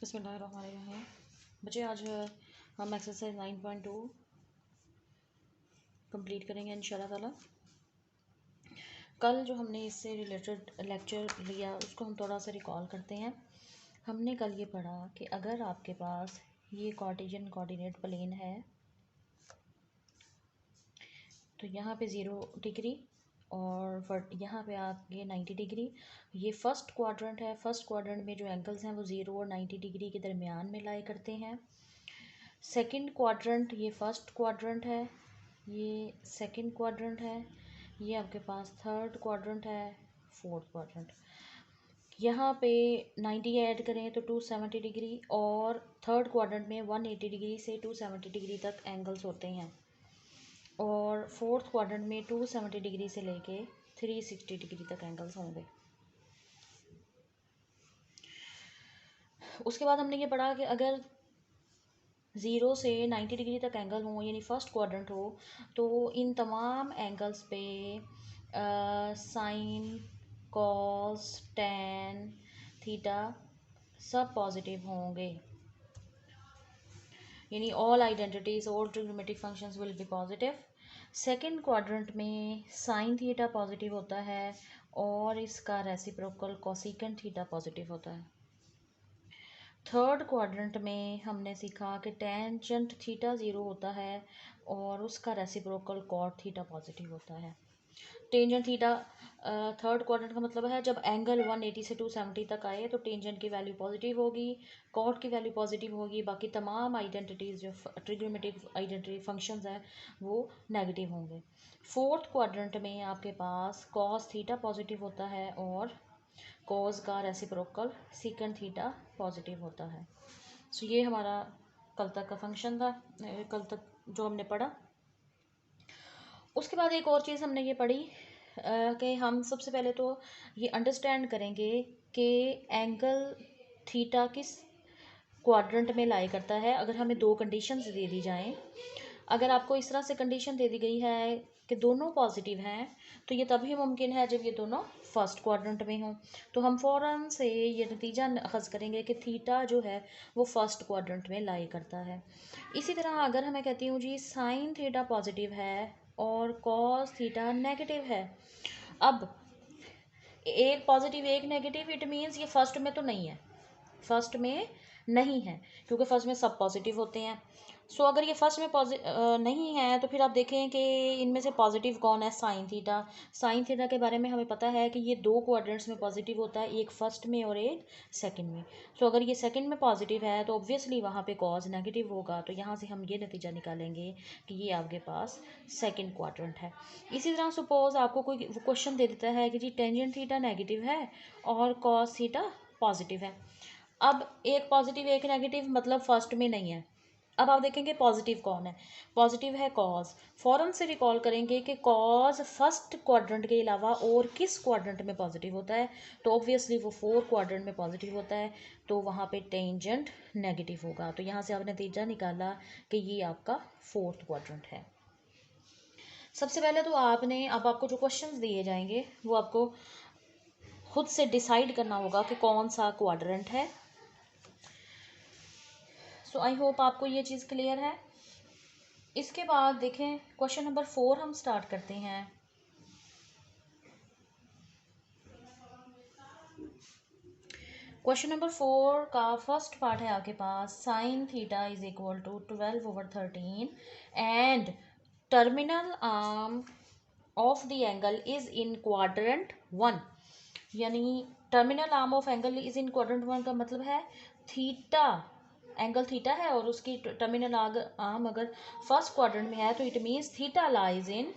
बिस्मिल्लाहिर्रहमानिर्रहीम। बच्चे आज हम एक्सरसाइज 9.2 कंप्लीट करेंगे इंशाल्लाह ताला। कल जो हमने इससे रिलेटेड लेक्चर लिया उसको हम थोड़ा सा रिकॉल करते हैं। हमने कल ये पढ़ा कि अगर आपके पास ये कार्टेशियन कोऑर्डिनेट प्लेन है तो यहाँ पे 0 डिग्री और यहाँ पे आपके 90 डिग्री। ये फर्स्ट क्वाड्रेंट है। फर्स्ट क्वाड्रेंट में जो एंगल्स हैं वो 0 और 90 डिग्री के दरमियान में लाई करते हैं। सेकंड क्वाड्रेंट, ये फर्स्ट क्वाड्रेंट है, ये सेकंड क्वाड्रेंट है, ये आपके पास थर्ड क्वाड्रेंट है, फोर्थ क्वाड्रेंट। यहाँ पे 90 ऐड करें तो 270 डिग्री और थर्ड क्वाड्रेंट में 180 डिग्री से 270 डिग्री तक एंगल्स होते हैं और फोर्थ क्वाड्रेंट में 270 डिग्री से लेके 360 डिग्री तक एंगल्स होंगे। उसके बाद हमने ये पढ़ा कि अगर 0 से 90 डिग्री तक एंगल हो यानी फर्स्ट क्वाड्रेंट हो तो इन तमाम एंगल्स पे साइन, कॉस, टैन, थीटा सब पॉजिटिव होंगे, यानी ऑल आइडेंटिटीज और trigonometric functions will be positive. Second quadrant में साइन थीटा पॉजिटिव होता है और इसका रेसिप्रोकल कोसेकेंट थीटा पॉजिटिव होता है। थर्ड क्वाड्रेंट में हमने सीखा कि टेंजेंट थीटा 0 होता है और उसका रेसिप्रोकल कॉट थीटा पॉजिटिव होता है। टेंजेंट थीटा थर्ड क्वाड्रेंट का मतलब है जब एंगल 180 से 270 तक आए तो टेंजेंट की वैल्यू पॉजिटिव होगी, कॉट की वैल्यू पॉजिटिव होगी, बाकी तमाम आइडेंटिटीज़ जो ट्रिग्नोमेट्रिक आइडेंटिटी फंक्शंस हैं वो नेगेटिव होंगे। फोर्थ क्वाड्रेंट में आपके पास कॉस थीटा पॉजिटिव होता है और कॉस का रेसिप्रोकल सीकेंट थीटा पॉजिटिव होता है। सो ये हमारा कल तक का फंक्शन था, कल तक जो हमने पढ़ा। उसके बाद एक और चीज़ हमने ये पढ़ी कि हम सबसे पहले तो ये अंडरस्टैंड करेंगे कि एंगल थीटा किस क्वाड्रेंट में लाई करता है। अगर हमें दो कंडीशंस दे दी जाएं, अगर आपको इस तरह से कंडीशन दे दी गई है कि दोनों पॉजिटिव हैं तो ये तभी मुमकिन है जब ये दोनों फर्स्ट क्वाड्रेंट में हों। तो हम फ़ौरन से ये नतीजा अखज़ करेंगे कि थीटा जो है वो फर्स्ट क्वाड्रेंट में लाई करता है। इसी तरह अगर मैं कहती हूँ जी साइन थीटा पॉजिटिव है और कॉस थीटा नेगेटिव है, अब एक पॉजिटिव एक नेगेटिव, इट मीन्स ये फर्स्ट में तो नहीं है, फर्स्ट में नहीं है क्योंकि फर्स्ट में सब पॉजिटिव होते हैं। सो अगर ये फर्स्ट में नहीं है तो फिर आप देखें कि इनमें से पॉजिटिव कौन है, साइन थीटा। साइन थीटा के बारे में हमें पता है कि ये दो क्वाड्रेंट्स में पॉजिटिव होता है, एक फर्स्ट में और एक सेकंड में। सो अगर ये सेकंड में पॉजिटिव है तो ऑब्वियसली वहाँ पे कॉज नेगेटिव होगा, तो यहाँ से हम ये नतीजा निकालेंगे कि ये आपके पास सेकंड क्वाड्रेंट है। इसी तरह सपोज आपको कोई क्वेश्चन दे देता है कि जी टेंजेंट थीटा नेगेटिव है और कॉस थीटा पॉजिटिव है। अब एक पॉजिटिव एक नेगेटिव मतलब फर्स्ट में नहीं है। अब आप देखेंगे पॉजिटिव कौन है, पॉजिटिव है कॉज। फ़ौरन से रिकॉल करेंगे कि कॉज फर्स्ट क्वाड्रेंट के अलावा और किस क्वाड्रेंट में पॉजिटिव होता है, तो ऑब्वियसली वो फोर्थ क्वाड्रेंट में पॉजिटिव होता है, तो वहाँ पे टेंजेंट नेगेटिव होगा। तो यहाँ से आपने नतीजा निकाला कि ये आपका फोर्थ क्वाड्रेंट है। सबसे पहले तो आपने अब आपको जो क्वेश्चंस दिए जाएंगे वो आपको खुद से डिसाइड करना होगा कि कौन सा क्वाड्रेंट है। सो आई होप आपको ये चीज़ क्लियर है। इसके बाद देखें क्वेश्चन नंबर 4 हम स्टार्ट करते हैं। क्वेश्चन नंबर 4 का फर्स्ट पार्ट है आपके पास sine theta is equal to 12/13 and terminal arm of the angle is in quadrant 1। यानी terminal arm of angle is in quadrant 1 का मतलब है थीटा, एंगल थीटा है और उसकी टर्मिनल आर्म अगर फर्स्ट क्वाड्रेंट में है तो it means theta lies in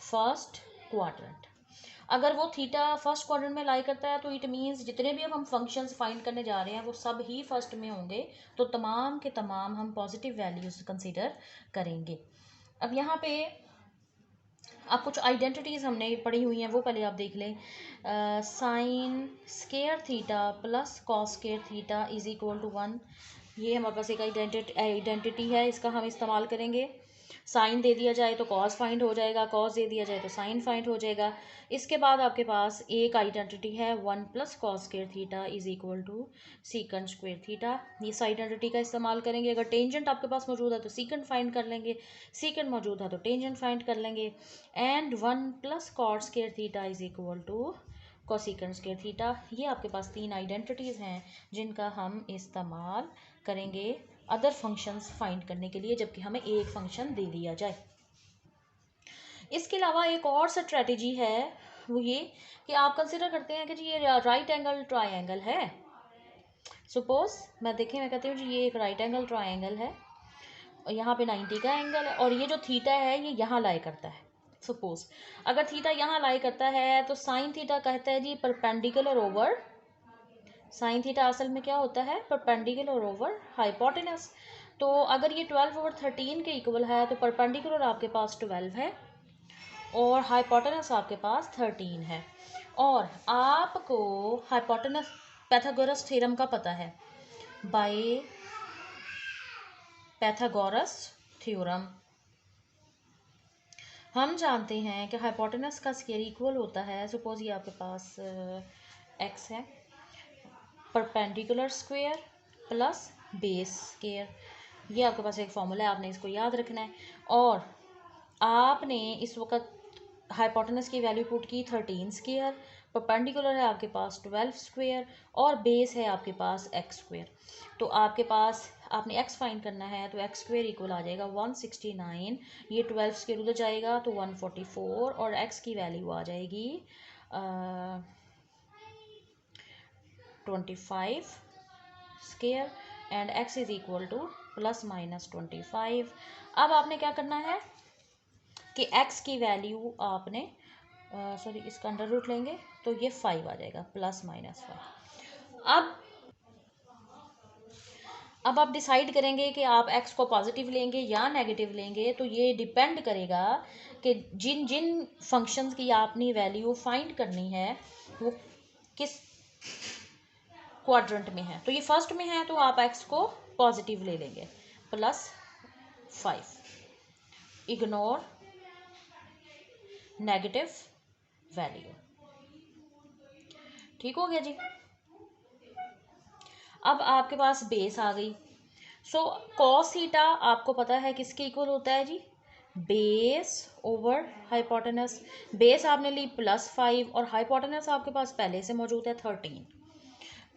first quadrant. अगर वो थीटा फर्स्ट क्वाड्रेंट में लाई करता है तो इट मीन्स जितने भी अब हम फंक्शंस फाइंड करने जा रहे हैं वो सब ही फर्स्ट में होंगे, तो तमाम के तमाम हम पॉजिटिव वैल्यूज कंसीडर करेंगे। अब यहाँ पे अब कुछ आइडेंटिटीज़ हमने पढ़ी हुई हैं वो पहले आप देख लें। Sine square theta plus cos square theta is equal to 1, ये हमारे पास एक आइडेंटिटी है, इसका हम इस्तेमाल करेंगे। साइन दे दिया जाए तो कॉस फाइंड हो जाएगा, कॉस दे दिया जाए तो साइन फाइंड हो जाएगा। इसके बाद आपके पास एक आइडेंटिटी है 1 + cos square theta is equal to secant square theta. इस आइडेंटिटी का इस्तेमाल करेंगे। अगर टेंजेंट आपके पास मौजूद है तो सीकंड फाइंड कर लेंगे, सीकंड मौजूद है तो टेंजेंट फाइंड कर लेंगे। And 1 + cot square theta is equal to cosecant square theta. ये आपके पास 3 आइडेंटिटीज़ हैं जिनका हम इस्तेमाल करेंगे अदर फंक्शंस फाइंड करने के लिए, जबकि हमें एक फंक्शन दे दिया जाए। इसके अलावा एक और स्ट्रेटजी है, वो ये कि आप कंसिडर करते हैं कि जी ये राइट एंगल ट्रायंगल है। सपोज मैं कहती हूँ जी ये एक राइट एंगल ट्रायंगल है और यहाँ पे 90 का एंगल है और ये जो थीटा है ये यहाँ लाई करता है। सपोज अगर थीटा यहाँ लाई करता है तो साइन थीटा कहता है जी परपेंडिकुलर ओवर, साइन थीटा असल में क्या होता है, परपेंडिकुलर ओवर हाइपोटेनस। तो अगर ये 12/13 के इक्वल है तो परपेंडिकुलर आपके पास 12 है और हाइपोटेनस आपके पास 13 है। और आपको हाइपोटेनस पैथागोरस थ्योरम का पता है, बाय पैथागोरस थ्योरम हम जानते हैं कि हाइपोटेनस का स्क्वायर इक्वल होता है, सपोज ये आपके पास एक्स है, perpendicular square plus base square. ये आपके पास एक फॉर्मूला है, आपने इसको याद रखना है। और आपने इस वक्त हाइपोटेनस की वैल्यू पुट की 13 स्क्वायर, परपेंडिकुलर है आपके पास 12 स्क्वायर और बेस है आपके पास एक्स स्क्वायर। तो आपके पास आपने एक्स फाइंड करना है तो एक्स स्क्वायर इक्वल आ जाएगा 169, ये 12 स्क्वायर उधर जाएगा तो 144 और एक्स की वैल्यू आ जाएगी 25 square and x is equal to ±25। अब आपने क्या करना है कि x की वैल्यू आपने सॉरी इसका अंडर रूट लेंगे तो ये 5 आ जाएगा ±5। अब आप डिसाइड करेंगे कि आप x को पॉजिटिव लेंगे या नेगेटिव लेंगे, तो ये डिपेंड करेगा कि जिन जिन फंक्शंस की आपने वैल्यू फाइंड करनी है वो किस क्वाड्रेंट में है। तो ये फर्स्ट में है तो आप x को पॉजिटिव ले लेंगे +5, इग्नोर नेगेटिव वैल्यू। ठीक हो गया जी। अब आपके पास बेस आ गई। सो कॉस थीटा आपको पता है किसके इक्वल होता है जी, बेस ओवर हाइपोटेनस। बेस आपने ली +5 और हाइपोटेनस आपके पास पहले से मौजूद है 13,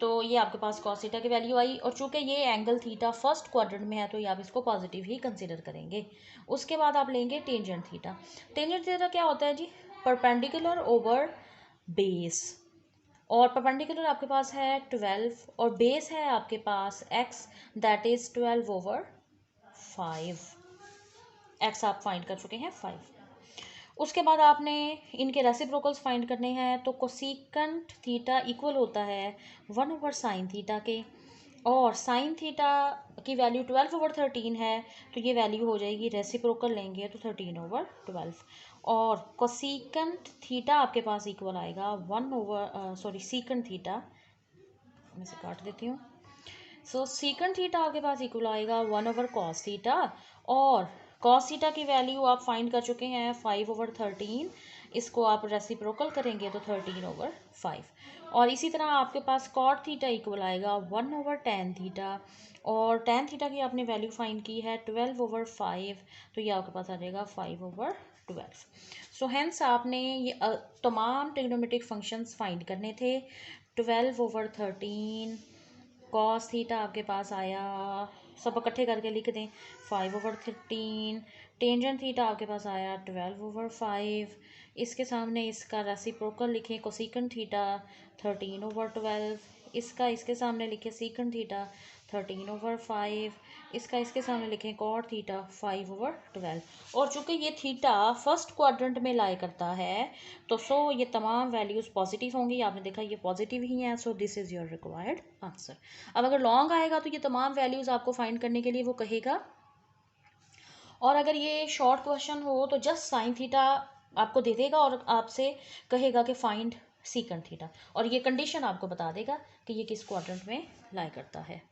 तो ये आपके पास कॉस थीटा की वैल्यू आई। और चूंकि ये एंगल थीटा फर्स्ट क्वाड्रेंट में है तो ये आप इसको पॉजिटिव ही कंसिडर करेंगे। उसके बाद आप लेंगे टेंजेंट थीटा। टेंजेंट थीटा क्या होता है जी, परपेंडिकुलर ओवर बेस, और परपेंडिकुलर आपके पास है 12 और बेस है आपके पास x, दैट इज 12/5। x आप फाइंड कर चुके हैं 5। उसके बाद आपने इनके रेसिप्रोकल्स फाइंड करने हैं, तो कोसेकंड थीटा इक्वल होता है 1/sin थीटा के, और साइन थीटा की वैल्यू 12/13 है तो ये वैल्यू हो जाएगी, रेसिप्रोकल लेंगे तो 13/12। और कोसेकंड थीटा आपके पास इक्वल आएगा सीकंड थीटा, मैं इसे काट देती हूँ। सो सीकंड थीटा आपके पास इक्वल आएगा 1/cos थीटा, और cos थीटा की वैल्यू आप फाइंड कर चुके हैं 5/13, इसको आप रेसिप्रोकल करेंगे तो 13/5। और इसी तरह आपके पास cot थीटा इक्वल आएगा 1/tan थीटा, और tan थीटा की आपने वैल्यू फाइंड की है 12/5, तो ये आपके पास आ जाएगा 5/12। सो हेंस आपने ये तमाम ट्रिग्नोमेट्रिक फंक्शंस फाइंड करने थे। 12/13 कॉस थीटा आपके पास आया, सब इकट्ठे करके लिख दें 5/13। टेंजेंट थीटा आपके पास आया 12/5, इसके सामने इसका रेसिप्रोकल लिखें कोसेकंड थीटा 13/12, इसका इसके सामने लिखें सीकंड थीटा 13/5, इसका इसके सामने लिखें कॉट थीटा 5/12। और चूंकि ये थीटा फर्स्ट क्वाड्रेंट में लाई करता है तो ये तमाम वैल्यूज़ पॉजिटिव होंगी। आपने देखा ये पॉजिटिव ही हैं, so this is your required answer. अब अगर लॉन्ग आएगा तो ये तमाम वैल्यूज़ आपको फाइंड करने के लिए वो कहेगा, और अगर ये शॉर्ट क्वेश्चन हो तो जस्ट साइन थीटा आपको दे देगा और आपसे कहेगा कि फाइंड सीकंड थीटा, और ये कंडीशन आपको बता देगा कि ये किस क्वाड्रेंट में लाई करता है।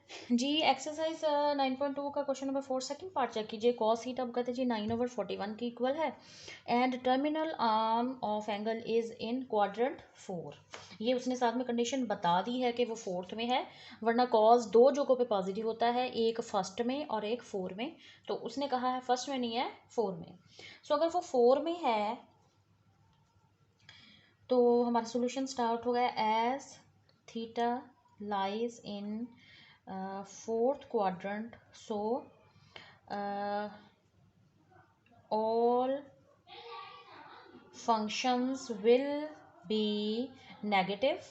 जी एक्सरसाइज 9.2 का question number 4 second part check कीजिए। कॉस थीटा कहते हैं जी 9/41 के इक्वल है and terminal arm of angle is in quadrant 4। ये उसने साथ में कंडीशन बता दी है कि वो फोर्थ में है, वरना कॉस दो जगहों पे पॉजिटिव होता है, एक फर्स्ट में और एक 4 में। तो उसने कहा है फर्स्ट में नहीं है 4 में। सो अगर वो 4 में है तो हमारा सोल्यूशन स्टार्ट होगा as theta lies in fourth quadrant, so all functions will be negative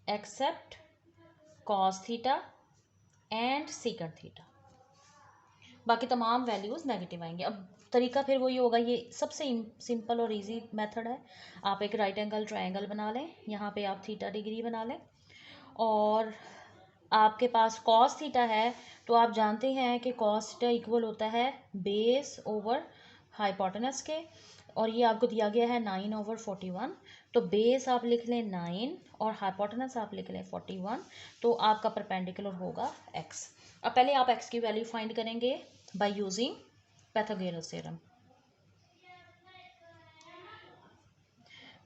except cos theta and secant theta। बाकी तमाम वैल्यूज़ नेगेटिव आएंगे। अब तरीका फिर वही होगा, ये सबसे सिंपल और इजी मेथड है। आप एक राइट एंगल ट्रायंगल बना लें, यहाँ पे आप थीटा डिग्री बना लें और आपके पास कॉस थीटा है तो आप जानते हैं कि कॉस थीटा इक्वल होता है बेस ओवर हाइपोटेनस के, और ये आपको दिया गया है 9/41। तो बेस आप लिख लें 9 और हाइपोटेनस आप लिख लें 41, तो आपका परपेंडिकुलर होगा x। अब पहले आप x की वैल्यू फाइंड करेंगे by using Pythagoras theorem.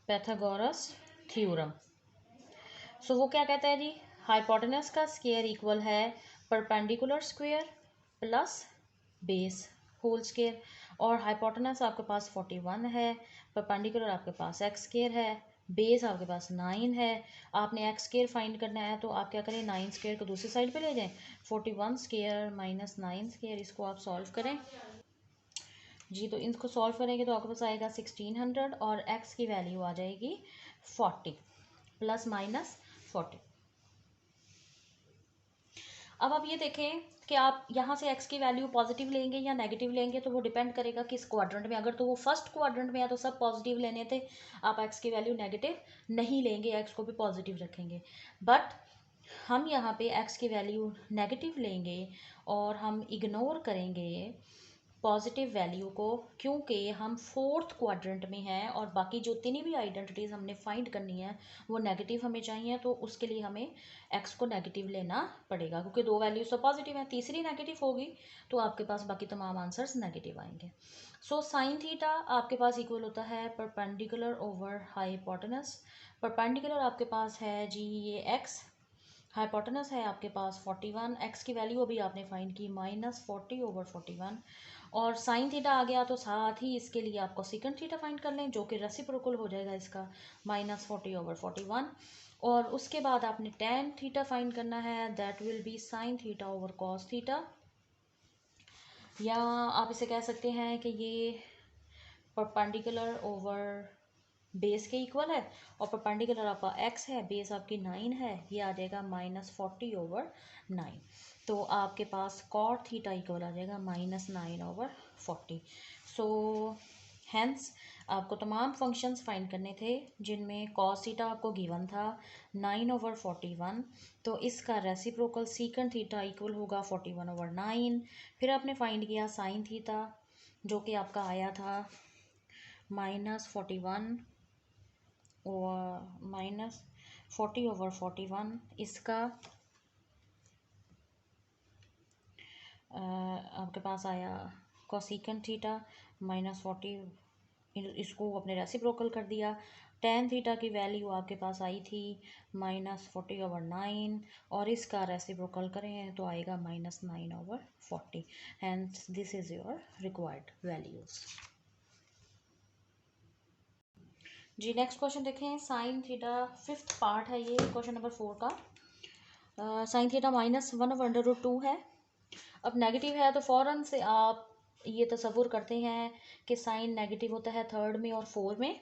Pythagoras theorem so वो क्या कहता है जी, हाइपोटेनस का स्क्वायर इक्वल है perpendicular square plus base whole square, और हाइपोटेनस आपके पास 41 है, परपेंडिकुलर आपके पास एक्स स्क्वायर है, बेस आपके पास 9 है। आपने एक्स स्क्वायर फाइंड करना है तो आप क्या करें, 9 स्क्वायर को दूसरी साइड पे ले जाएं, 41 स्क्वायर माइनस 9 स्क्वायर, इसको आप सॉल्व करें जी। तो इनको सॉल्व करेंगे तो आपके पास आएगा 1600 और एक्स की वैल्यू आ जाएगी 40 प्लस माइनस 40। अब आप ये देखें कि आप यहाँ से x की वैल्यू पॉजिटिव लेंगे या नेगेटिव लेंगे, तो वो डिपेंड करेगा किस क्वाड्रेंट में। अगर तो वो फर्स्ट क्वाड्रेंट में है तो सब पॉजिटिव लेने थे, आप x की वैल्यू नेगेटिव नहीं लेंगे, x को भी पॉजिटिव रखेंगे। बट हम यहाँ पे x की वैल्यू नेगेटिव लेंगे और हम इग्नोर करेंगे पॉजिटिव वैल्यू को, क्योंकि हम फोर्थ क्वाड्रेंट में हैं और बाकी जो जितनी भी आइडेंटिटीज़ हमने फाइंड करनी है वो नेगेटिव हमें चाहिए, तो उसके लिए हमें एक्स को नेगेटिव लेना पड़ेगा, क्योंकि दो वैल्यूज तो पॉजिटिव हैं, तीसरी नेगेटिव होगी तो आपके पास बाकी तमाम आंसर्स नेगेटिव आएंगे। सो साइन थीटा आपके पास इक्वल होता है परपेंडिकुलर ओवर हाइपोटेनस। परपेंडिकुलर आपके पास है जी ये एक्स, हाइपोटेनस है आपके पास 41, एक्स की वैल्यू अभी आपने फाइंड की -40/41, और साइन थीटा आ गया तो साथ ही इसके लिए आपको सेकंड थीटा फाइंड कर लें जो कि रेसिप्रोकल हो जाएगा इसका -40/41, और उसके बाद आपने टेन थीटा फाइंड करना है, that will be sine theta over cos theta, या आप इसे कह सकते हैं कि ये परपेंडिकुलर ओवर बेस के इक्वल है, और परपेंडिकुलर आपका x है, बेस आपकी 9 है, ये आ जाएगा -40/9। तो आपके पास कॉट थीटा इक्वल आ जाएगा -9/40। सो हैंस आपको तमाम फंक्शंस फाइंड करने थे जिनमें कॉस थीटा आपको गिवन था 9/41, तो इसका रेसिप्रोकल सीकंड थीटा इक्वल होगा 41/9। फिर आपने फाइंड किया साइन थीटा जो कि आपका आया था -41 और -40/41, इसका आपके पास आया कोसिकन थीटा -40, इसको अपने रेसिप्रोकल कर दिया। टेन थीटा की वैल्यू आपके पास आई थी -40/9 और इसका रेसिप्रोकल करें तो आएगा -9/40। Hence this is your required values. जी नेक्स्ट क्वेश्चन देखें, साइन थीटा फिफ्थ पार्ट है ये क्वेश्चन नंबर 4 का। साइन थीटा -1/√2 है। अब नेगेटिव है तो फ़ौरन से आप ये तसव्वुर करते हैं कि साइन नेगेटिव होता है थर्ड में और 4 में,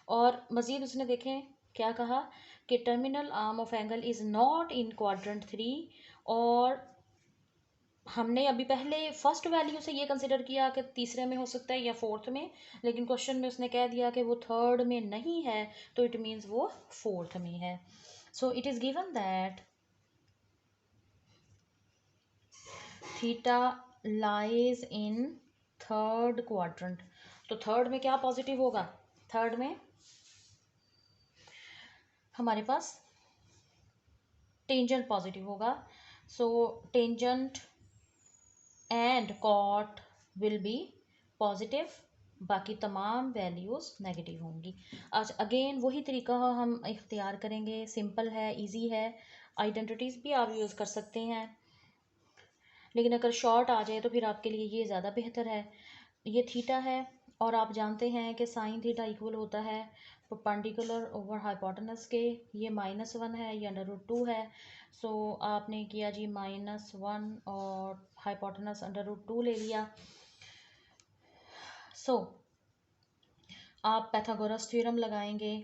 और मज़ीद उसने देखें क्या कहा कि terminal arm of angle is not in quadrant 3, और हमने अभी पहले फर्स्ट वैल्यू से ये कंसिडर किया कि तीसरे में हो सकता है या फोर्थ में, लेकिन क्वेश्चन में उसने कह दिया कि वो थर्ड में नहीं है, तो इट मीन्स वो फोर्थ में है। So it is given that theta lies in third quadrant. तो थर्ड में क्या पॉजिटिव होगा, थर्ड में हमारे पास टेंजेंट पॉजिटिव होगा, so tangent and cot will be positive, बाकी तमाम वैल्यूज़ नेगेटिव होंगी। आज अगेन वही तरीका हम इख्तियार करेंगे, सिंपल है, इजी है। आइडेंटिटीज़ भी आप यूज़ कर सकते हैं, लेकिन अगर शॉर्ट आ जाए तो फिर आपके लिए ये ज़्यादा बेहतर है। ये थीटा है और आप जानते हैं कि साइन थीटा इक्वल होता है परपेंडिकुलर ओवर हाइपोटेनस के। ये -1 है, ये √2 है। सो आपने किया जी -1 और हाइपोटेनस √2 ले लिया। सो आप पाइथागोरस थ्योरम लगाएंगे,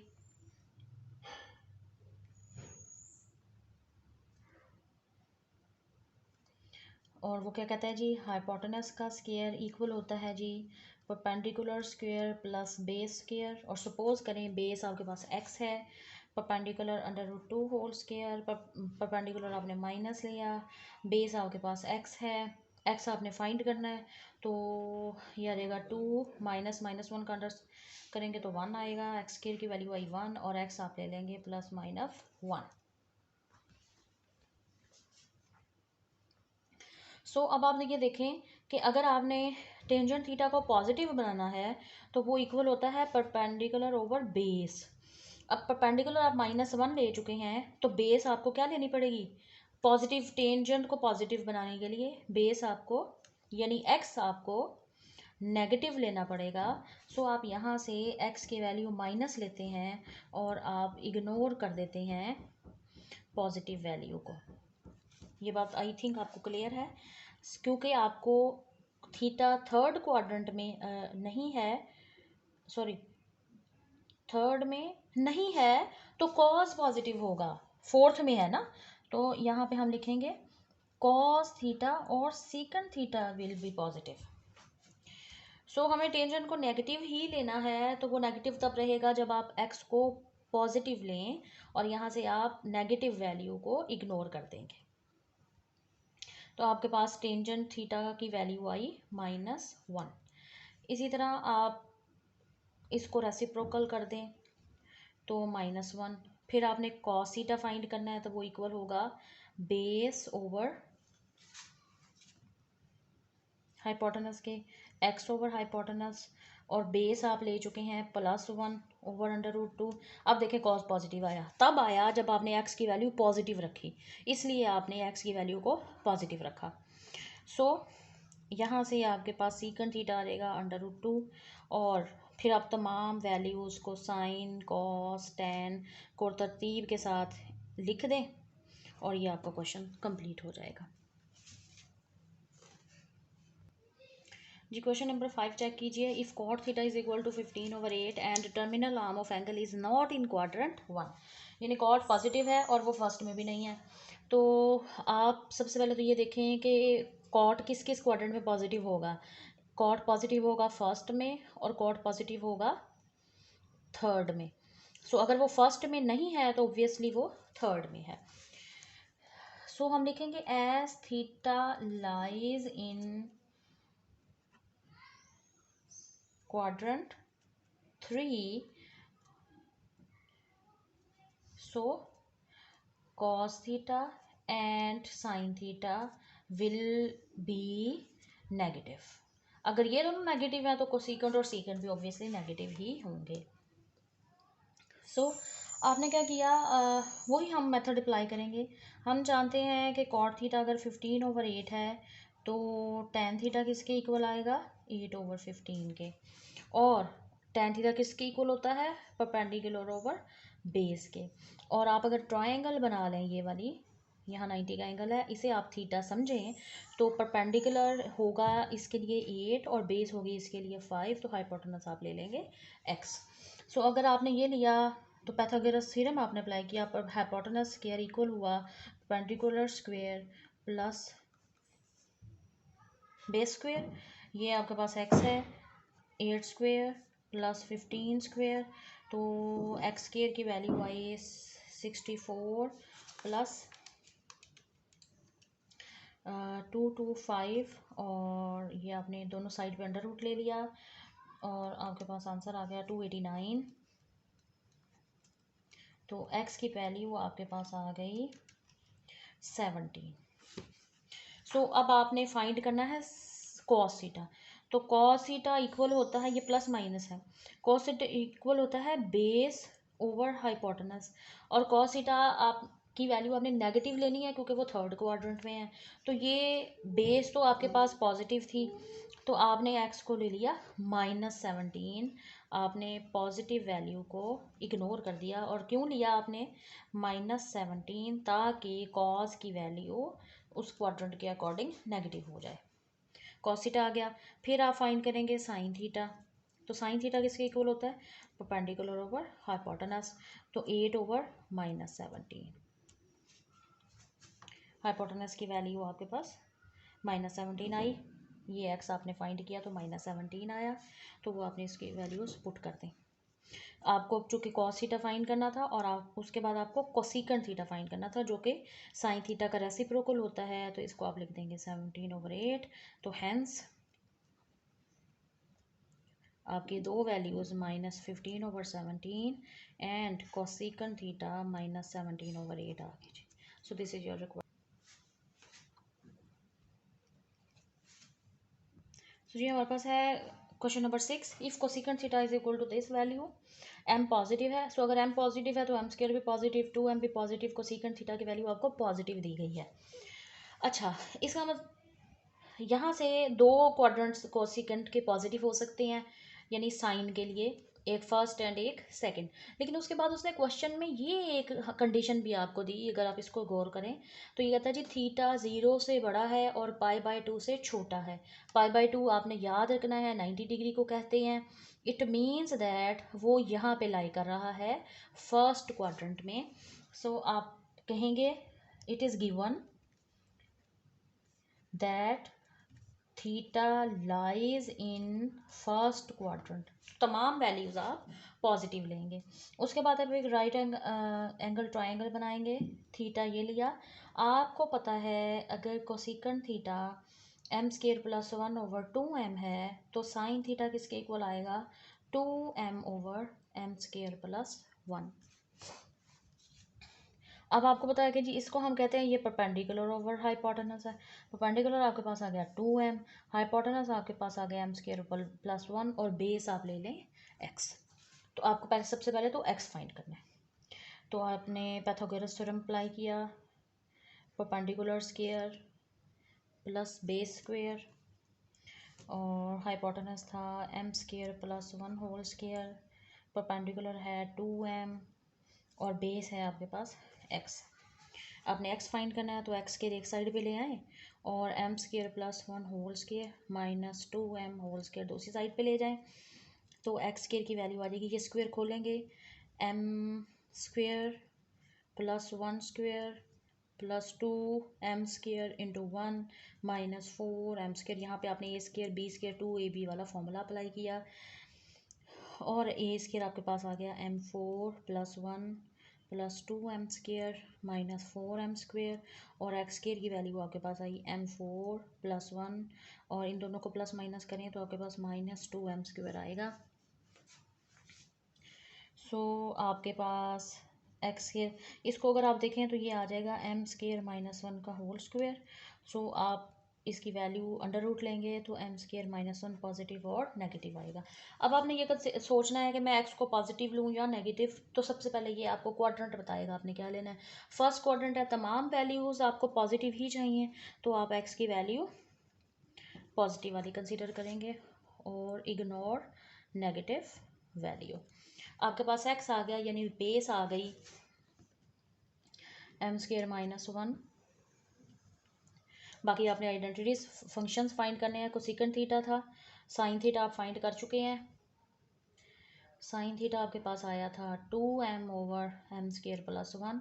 और वो क्या कहता है जी, हाइपोटेनस का स्क्वायर इक्वल होता है जी perpendicular square plus base square. और सपोज करें बेस आपके पास x है, परपेंडिकुलर √2 होल स्क्वायर, परपेंडिकुलर आपने माइनस लिया, बेस आपके पास x है, x आपने फाइंड करना है। तो ये आ जाएगा 2 -1 का अंडर करेंगे तो 1 आएगा, x स्क्वायर की वैल्यू आई 1 और x आप ले लेंगे +-1। सो अब आप ये देखें कि अगर आपने टेंजेंट थीटा को पॉजिटिव बनाना है तो वो इक्वल होता है परपेंडिकुलर ओवर बेस। अब परपेंडिकुलर आप -1 ले चुके हैं तो बेस आपको क्या लेनी पड़ेगी, पॉजिटिव। टेंजेंट को पॉजिटिव बनाने के लिए बेस आपको यानी x आपको नेगेटिव लेना पड़ेगा। सो आप यहाँ से x की वैल्यू माइनस लेते हैं और आप इग्नोर कर देते हैं पॉजिटिव वैल्यू को। ये बात आई थिंक आपको क्लियर है, क्योंकि आपको थीटा थर्ड क्वाड्रेंट में नहीं है, सॉरी थर्ड में नहीं है तो कॉस पॉजिटिव होगा, फोर्थ में है ना। तो यहाँ पे हम लिखेंगे कॉस थीटा और secant theta will be positive. So हमें टेंजेंट को नेगेटिव ही लेना है, तो वो नेगेटिव तब रहेगा जब आप एक्स को पॉजिटिव लें और यहाँ से आप नेगेटिव वैल्यू को इग्नोर कर देंगे। तो आपके पास टेंजेंट थीटा की वैल्यू आई -1। इसी तरह आप इसको रेसिप्रोकल कर दें तो -1। फिर आपने कॉस थीटा फाइंड करना है तो वो इक्वल होगा बेस ओवर हाइपोटेनस के, x ओवर हाइपोटेनस, और बेस आप ले चुके हैं +1 ओवर √2। अब देखें कॉस पॉजिटिव आया, तब आया जब आपने x की वैल्यू पॉजिटिव रखी, इसलिए आपने x की वैल्यू को पॉजिटिव रखा। सो यहाँ से आपके पास सीकंड थीटा आ जाएगा √2, और फिर आप तमाम वैल्यूज़ को साइन कॉस टैन को तरतीब के साथ लिख दें और ये आपका क्वेश्चन कंप्लीट हो जाएगा जी। क्वेश्चन नंबर 5 चेक कीजिए। If cot theta is equal to 15/8 and terminal arm of angle is not in quadrant 1, यानी कॉट पॉजिटिव है और वो फर्स्ट में भी नहीं है। तो आप सबसे पहले तो ये देखें कि कॉट किस किस क्वाड्रेंट में पॉजिटिव होगा। कॉट पॉजिटिव होगा फर्स्ट में और कॉट पॉजिटिव होगा थर्ड में। सो अगर वो फर्स्ट में नहीं है तो ऑब्वियसली वो थर्ड में है। सो हम लिखेंगे as theta lies in quadrant 3, so cos theta and sin theta will be negative। अगर ये दोनों नेगेटिव हैं तो कोसेकेंट और सेकेंट भी ऑब्वियसली नेगेटिव ही होंगे। सो आपने क्या किया, वही हम मेथड अप्लाई करेंगे। हम जानते हैं कि कॉट थीटा अगर 15/8 है तो टैन थीटा किसके इक्वल आएगा, 8/15 के, और टैन थीटा किसके इक्वल होता है, परपेंडिकुलर ओवर बेस के। और आप अगर ट्रायंगल बना लें, ये वाली यहाँ 90 का एंगल है, इसे आप थीटा समझें तो परपेंडिकुलर होगा इसके लिए 8 और बेस होगी इसके लिए 5, तो हाइपोटेनस आप ले लेंगे x। सो अगर आपने ये लिया तो पाइथागोरस थ्योरम आपने अप्लाई किया, पर हाइपोटेनस स्क्वायर इक्वल हुआ perpendicular square plus base square. ये आपके पास x है 8 स्क्वायर प्लस 15 स्क्वायर, तो एक्स स्क्वायर की वैल्यू आई 64 प्लस 225, और ये आपने दोनों साइड पे अंडर रूट ले लिया और आपके पास आंसर आ गया 289। तो x की वैल्यू आपके पास आ गई 17। सो अब आपने फाइंड करना है कॉस थीटा। तो कॉस थीटा इक्वल होता है, ये प्लस माइनस है, कॉस थीटा इक्वल होता है बेस ओवर हाइपोटेनस। और कॉस थीटा आपकी वैल्यू आपने नेगेटिव लेनी है क्योंकि वो थर्ड क्वाड्रेंट में है। तो ये बेस तो आपके पास पॉजिटिव थी, तो आपने एक्स को ले लिया -17। आपने पॉजिटिव वैल्यू को इग्नोर कर दिया। और क्यों लिया आपने -17? ताकि कॉस की वैल्यू उस क्वाड्रेंट के अकॉर्डिंग नेगेटिव हो जाए। कॉस थीटा आ गया। फिर आप फाइंड करेंगे साइन थीटा। तो साइन थीटा किसके इक्वल होता है? Perpendicular over hypotenuse. तो 8/-17। हाइपोटेनस की वैल्यू आपके पास -17 आई। ये एक्स आपने फाइंड किया तो -17 आया, तो वो आपने इसकी वैल्यूज पुट कर दें। आपको चूँकि कॉस थीटा फाइंड करना था और आप उसके बाद आपको कोसिकन थीटा फाइंड करना था जो कि साइन थीटा का रेसिप्रोकल होता है। तो इसको आप लिख देंगे 17/8। तो हैंस आपकी दो वैल्यूज़ -15/17 एंड कोसिकन थीटा -17/8 आ गई। So this is your required. So जी हमारे पास है question number 6। If cosec theta is equal to this value, M positive है। सो अगर एम पॉजिटिव है तो एम स्क्वायर भी पॉजिटिव, 2m भी पॉजिटिव, कोसिकन थीटा की वैल्यू आपको पॉजिटिव दी गई है। अच्छा, इसका मतलब यहाँ से दो क्वाड्रेंट्स कोसिकेंट के पॉजिटिव हो सकते हैं, यानी साइन के लिए एक फर्स्ट एंड एक सेकंड। लेकिन उसके बाद उसने क्वेश्चन में ये एक कंडीशन भी आपको दी, अगर आप इसको गौर करें तो ये कहता है जी थीटा 0 से बड़ा है और π/2 से छोटा है। π/2 आपने याद रखना है 90 डिग्री को कहते हैं। इट मीन्स दैट वो यहाँ पे लाई कर रहा है फर्स्ट क्वाड्रेंट में। सो आप कहेंगे it is given that theta lies in first quadrant. तमाम वैल्यूज़ आप पॉजिटिव लेंगे। उसके बाद आप एक राइट एंगल ट्राइंगल बनाएंगे। थीटा ये लिया। आपको पता है अगर कोसिकन थीटा m² + 1/2m है तो साइन थीटा किसके इक्वल आएगा? 2m/m² + 1। अब आपको पता है कि जी इसको हम कहते हैं ये परपेंडिकुलर ओवर हाइपोटेनस है। परपेंडिकुलर आपके पास आ गया 2m, हाइपोटेनस आपके पास आ गया m² + 1 और बेस आप ले लें x। तो आपको पहले सबसे पहले तो x फाइंड करना है। तो आपने पाइथागोरस थ्योरम अप्लाई किया, perpendicular square plus base square, और हाइपोटेनस था m² + 1 होल स्क्वायर, परपेंडिकुलर है 2m और बेस है आपके पास x। आपने x फाइंड करना है तो x के एक साइड पे ले आए और m² + 1 whole square -2m whole square दूसरी साइड पे ले जाएं। तो x² की वैल्यू आ जाएगी, ये स्क्वायर खोलेंगे m² + 1 स्क्वायर +2m² × 1 -4m²। यहाँ पे आपने a² b² 2ab वाला फॉर्मूला अप्लाई किया और a² आपके पास आ गया m4 + 1 +2m² -4m² और x² की वैल्यू आपके पास आई m4 + 1 और इन दोनों को प्लस माइनस करें तो आपके पास -2m² आएगा। सो आपके पास x², इसको अगर आप देखें तो ये आ जाएगा m² - 1 का होल स्क्वायर। सो आप इसकी वैल्यू अंडर रूट लेंगे तो m² - 1 पॉजिटिव और नेगेटिव आएगा। अब आपने ये सोचना है कि मैं x को पॉजिटिव लूँ या नेगेटिव। तो सबसे पहले ये आपको क्वाड्रेंट बताएगा आपने क्या लेना है। फर्स्ट क्वाड्रेंट है, तमाम वैल्यूज़ आपको पॉजिटिव ही चाहिए, तो आप x की वैल्यू पॉजिटिव वाली कंसिडर करेंगे और इग्नोर नेगेटिव वैल्यू। आपके पास x आ गया यानी बेस आ गई m² - 1। बाकी आपने आइडेंटिटीज फंक्शंस फाइंड करने हैं। कोसिकन थीटा था, साइन थीटा आप फाइंड कर चुके हैं। साइन थीटा आपके पास आया था 2m/m² + 1।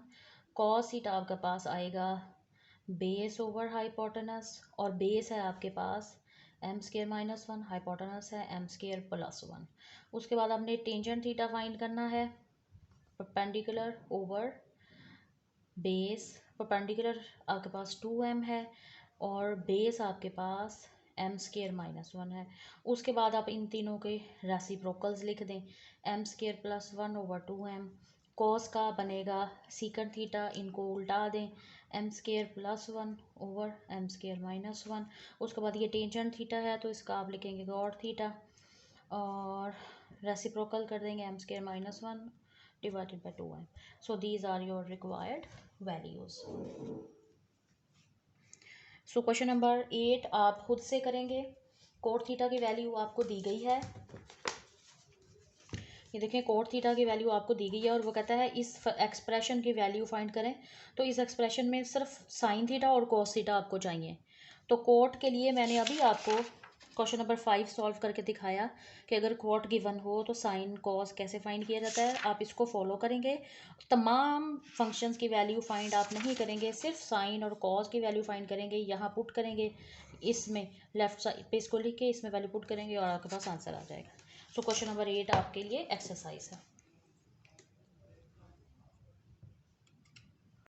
कॉस थीटा आपके पास आएगा बेस ओवर हाइपोटेनस और बेस है आपके पास m² - 1, हाइपोटेनस है m² + 1। उसके बाद आपने टेंजेंट थीटा फाइंड करना है, परपेंडिकुलर ओवर बेस। परपेंडिकुलर आपके पास 2m है और बेस आपके पास m² - 1 है। उसके बाद आप इन तीनों के रेसिप्रोकल्स लिख दें, m² + 1/2m कॉस का बनेगा सीकंड थीटा, इनको उल्टा दें, m²+1/m²-1। उसके बाद ये टेंजेंट थीटा है तो इसका आप लिखेंगे गॉड थीटा, और रेसिप्रोकल कर देंगे m²-1 divided by 2m। So these are your required values. So question number 8 आप खुद से करेंगे। कोट थीटा की वैल्यू आपको दी गई है, ये देखें कोट थीटा की वैल्यू आपको दी गई है और वो कहता है इस एक्सप्रेशन की वैल्यू फाइंड करें। तो इस एक्सप्रेशन में सिर्फ साइन थीटा और कोस थीटा आपको चाहिए। तो कोट के लिए मैंने अभी आपको क्वेश्चन नंबर 5 सॉल्व करके दिखाया कि अगर कोट गिवन हो तो साइन कॉस कैसे फाइंड किया जाता है। आप इसको फॉलो करेंगे, तमाम फंक्शंस की वैल्यू फाइंड आप नहीं करेंगे, सिर्फ साइन और कॉस की वैल्यू फाइंड करेंगे, यहाँ पुट करेंगे, इसमें लेफ्ट साइड पे इसको लिख के इसमें वैल्यू पुट करेंगे और आपके पास आंसर आ जाएगा। तो क्वेश्चन नंबर 8 आपके लिए एक्सरसाइज है।